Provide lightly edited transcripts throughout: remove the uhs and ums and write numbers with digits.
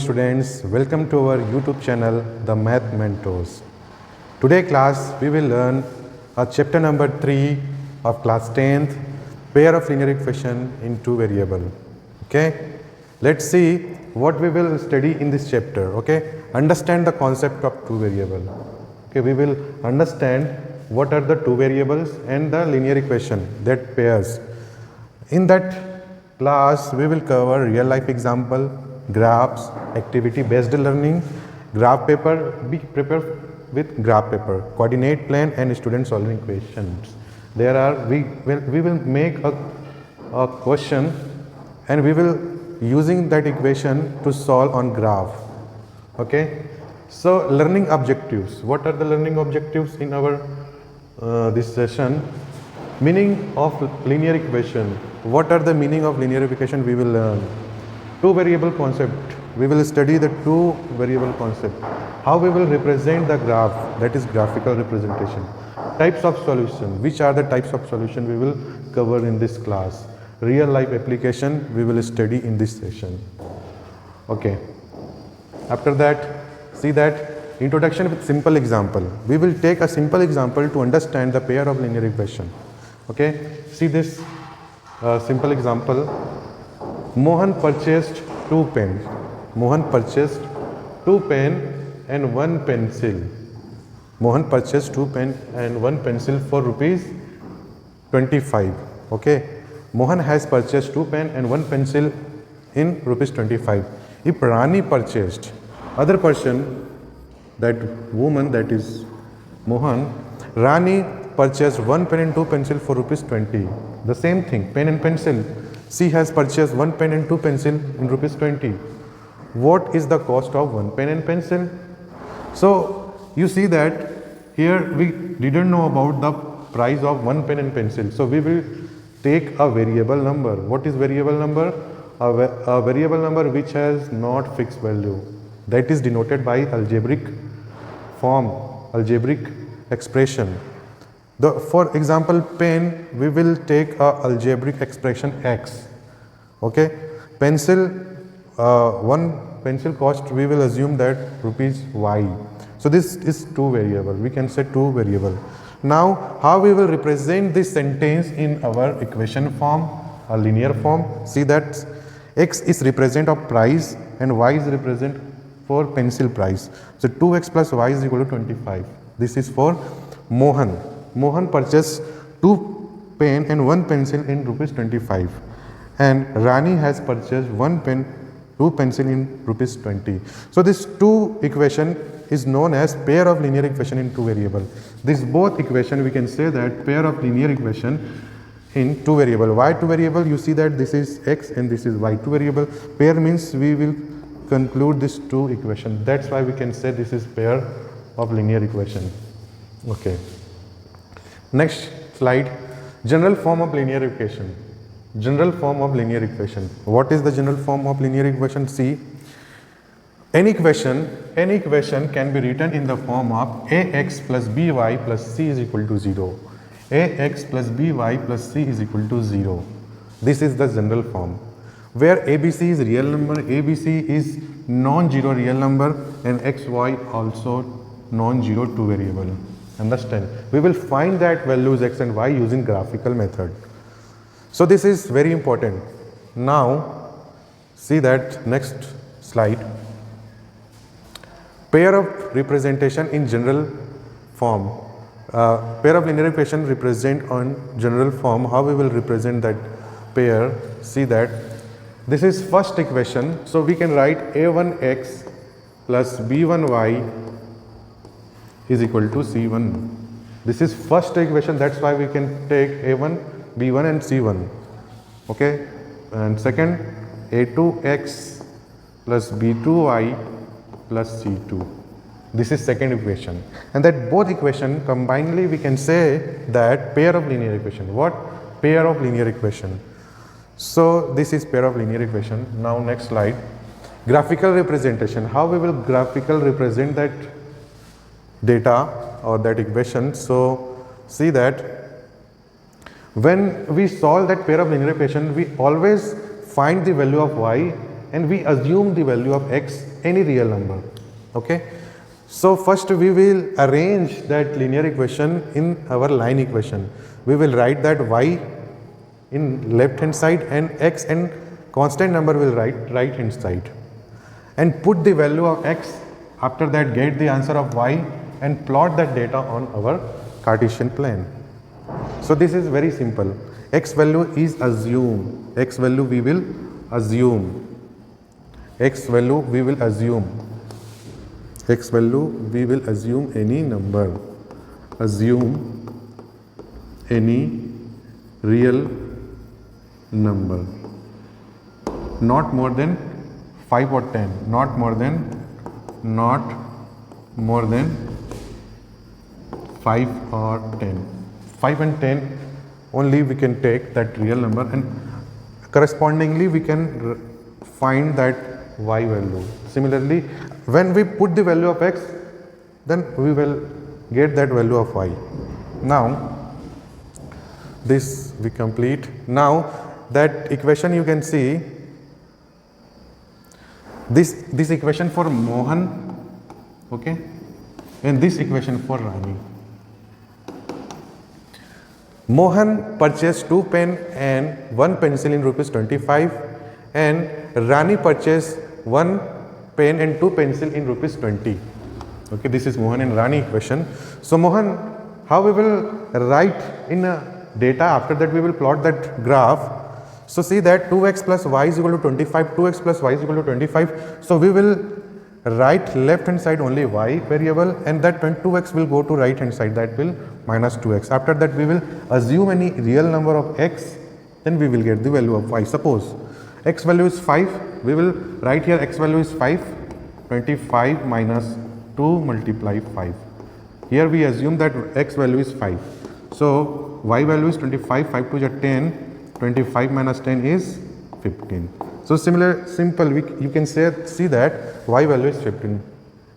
students, welcome to our YouTube channel The Math Mentors. Today class we will learn chapter number 3 of class 10th, pair of linear equation in two variable. Okay, let's see what we will study in this chapter. Okay, understand the concept of two variable. Okay, we will understand what are the two variables and the linear equation that pairs. In that class we will cover real life example, graphs, activity based learning, graph paper, be prepared with graph paper, coordinate plane and student solving questions. There are we will make a question and we will using that equation to solve on graph. Okay, so learning objectives. What are the learning objectives in our this session? Meaning of linear equation. What are the meaning of linear equation we will learn? Two variable concept. We will study the two variable concept. How we will represent the graph, that is graphical representation. Types of solution. Which are the types of solution we will cover in this class. Real life application we will study in this session. Okay. After that, see that introduction with simple example. We will take a simple example to understand the pair of linear equation. Okay. See this simple example. Mohan purchased two pens. Mohan purchased two pen and one pencil. Mohan purchased two pen and one pencil for rupees 25. Okay. Mohan has purchased two pen and one pencil in rupees 25. If Rani purchased, other person, that woman, that is Mohan, Rani purchased one pen and two pencil for rupees 20. The same thing, pen and pencil. She has purchased one pen and two pencil in rupees 20. What is the cost of one pen and pencil? So you see that here we didn't know about the price of one pen and pencil. So we will take a variable number. What is variable number? A variable number which has not fixed value. That is denoted by algebraic form, algebraic expression. For example, pen, we will take a algebraic expression x. Okay, pencil, one pencil cost we will assume that rupees y. So this is two variable. We can say two variable. Now, how we will represent this sentence in our equation form, a linear form? See that x is represent of price and y is represent for pencil price. So 2x plus y is equal to 25. This is for Mohan. Mohan purchased two pen and one pencil in rupees 25. And Rani has purchased one pen, two pencil in rupees 20. So this two equation is known as pair of linear equation in two variable. This both equation we can say that pair of linear equation in two variable. Why two variable? You see that this is x and this is y. Two variable. Pair means we will conclude this two equation. That's why we can say this is pair of linear equation. Okay. Next slide. General form of linear equation. General form of linear equation. What is the general form of linear equation? See, any equation can be written in the form of ax plus by plus c is equal to 0. Ax plus by plus c is equal to 0. This is the general form, where ABC is real number, ABC is non-zero real number and xy also non-zero two variable. Understand? We will find that values x and y using graphical method. So this is very important. Now see that next slide. Pair of representation in general form. Pair of linear equation represent on general form. How we will represent that pair? See that this is first equation. So we can write a1x plus b1y is equal to c1. This is first equation. That's why we can take a1, b1 and c1. Okay. And second, a2x plus b2y plus c2. This is second equation. And that both equation combinedly we can say that pair of linear equation. What? Pair of linear equation. So this is pair of linear equation. Now next slide. Graphical representation. How we will graphical represent that data or that equation? So see that when we solve that pair of linear equation, we always find the value of y and we assume the value of x any real number. Okay. So first we will arrange that linear equation in our line equation. We will write that y in left hand side and x and constant number will write right hand side, and put the value of x, after that get the answer of y and plot that data on our Cartesian plane. So this is very simple. X value is assumed, x value we will assume, x value we will assume, x value we will assume any number, assume any real number, not more than 5 or 10, not more than 5 or 10. 5 and 10 only we can take that real number, and correspondingly we can find that y value. Similarly, when we put the value of x, then we will get that value of y. Now this we complete. Now that equation you can see, this equation for Mohan, okay, and this equation for Rani. Mohan purchased 2 pen and 1 pencil in rupees 25, and Rani purchased 1 pen and 2 pencil in rupees 20. Okay, this is Mohan and Rani equation. So Mohan, how we will write in data? After that we will plot that graph. So see that 2x plus y is equal to 25, 2x plus y is equal to 25. So we will write left hand side only y variable, and that 2x will go to right hand side, that will minus 2x. After that we will assume any real number of x, then we will get the value of y. Suppose x value is 5, we will write here x value is 5, 25 minus 2 multiply 5. Here we assume that x value is 5. So y value is 25, 5 to the 10, 25 minus 10 is 15. So simple you can see that y value is 15.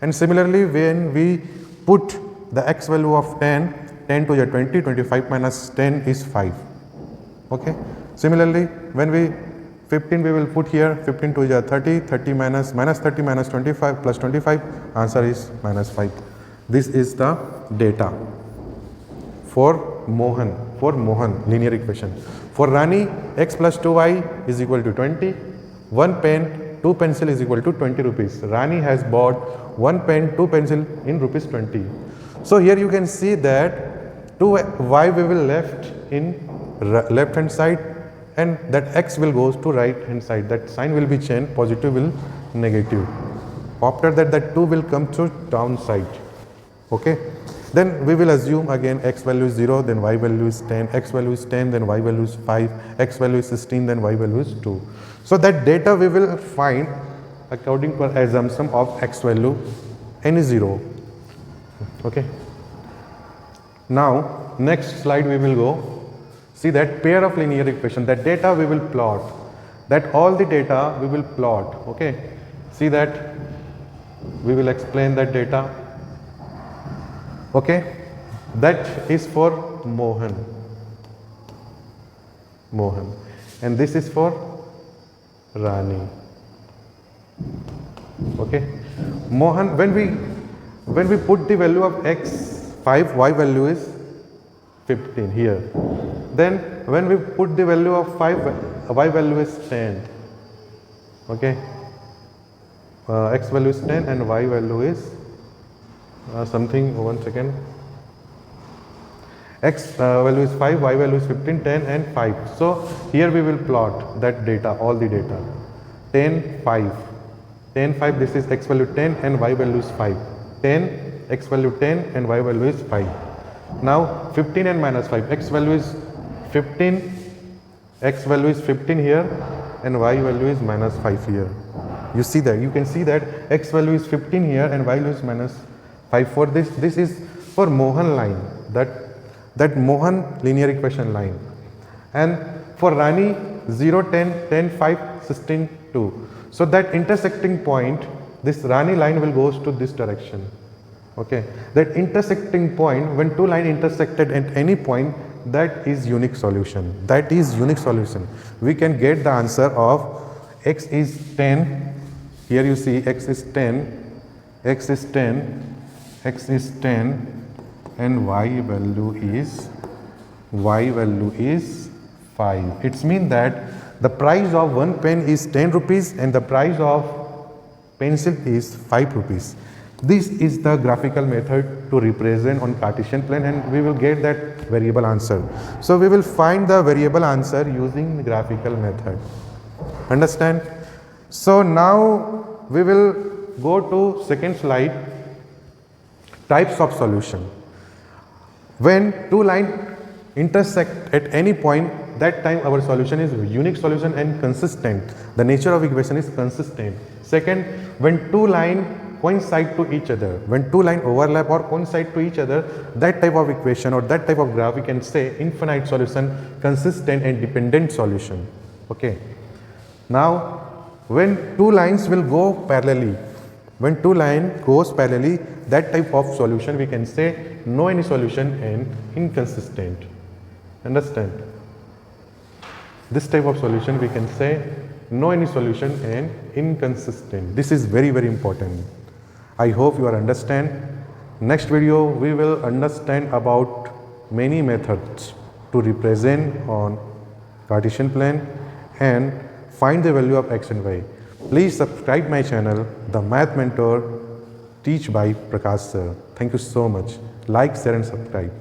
And similarly, when we put the x value of 10 to the 20, 25 minus 10 is 5. Okay. Similarly, when we 15 we will put here, 15 to the 30, 30 minus 30 minus 25 plus 25, answer is minus 5. This is the data for Mohan linear equation. For Rani, x plus 2y is equal to 20, 1 pen, 2 pencil is equal to 20 rupees. Rani has bought 1 pen, 2 pencil in rupees 20. So here you can see that 2y we will left in left hand side, and that x will goes to right hand side. That sign will be changed, positive will negative. After that, that 2 will come to down side. Okay. Then we will assume again x value is 0, then y value is 10, x value is 10, then y value is 5, x value is 16, then y value is 2. So that data we will find according to our assumption of x value n is 0. Okay. Now next slide we will go. See that pair of linear equation, that data we will plot, that all the data we will plot. Okay. See that we will explain that data. Okay, that is for Mohan, and this is for Rani. Okay, Mohan, when we put the value of x 5, y value is 15 here. Then when we put the value of 5, y value is 10. Okay, x value is 10 and y value is something, 1 second, x value is 5, y value is 15, 10 and 5. So here we will plot that data, all the data, 10, 5, 10, 5, this is x value 10 and y value is 5, 10, x value 10 and y value is 5. Now 15 and minus 5, x value is 15, x value is 15 here and y value is minus 5 here. You see that, you can see that x value is 15 here and y value is minus 5 for this. This is for Mohan line, that Mohan linear equation line. And for Rani 0, 10, 10, 5, 16, 2. So that intersecting point, this Rani line will goes to this direction. Okay, that intersecting point, when two lines intersected at any point, that is unique solution. That is unique solution. We can get the answer of x is 10 Here you see x is 10, x is 10, x is 10 and y value is 5. It means that the price of one pen is 10 rupees and the price of pencil is 5 rupees. This is the graphical method to represent on Cartesian plane, and we will get that variable answer. So we will find the variable answer using the graphical method. Understand? So now we will go to second slide, types of solution. When two lines intersect at any point, that time our solution is unique solution and consistent. The nature of equation is consistent. Second, when two lines coincide to each other, when two lines overlap or coincide to each other, that type of equation or that type of graph we can say infinite solution, consistent and dependent solution. Okay. Now, when two lines will go parallelly, when two lines goes parallelly, that type of solution we can say no any solution and inconsistent. Understand? This type of solution we can say no any solution and inconsistent. This is very important. I hope you are understand. Next video we will understand about many methods to represent on Cartesian plane and find the value of x and y. Please subscribe my channel, The Math Mentor, teach by Prakash sir. Thank you so much. Like, share and subscribe.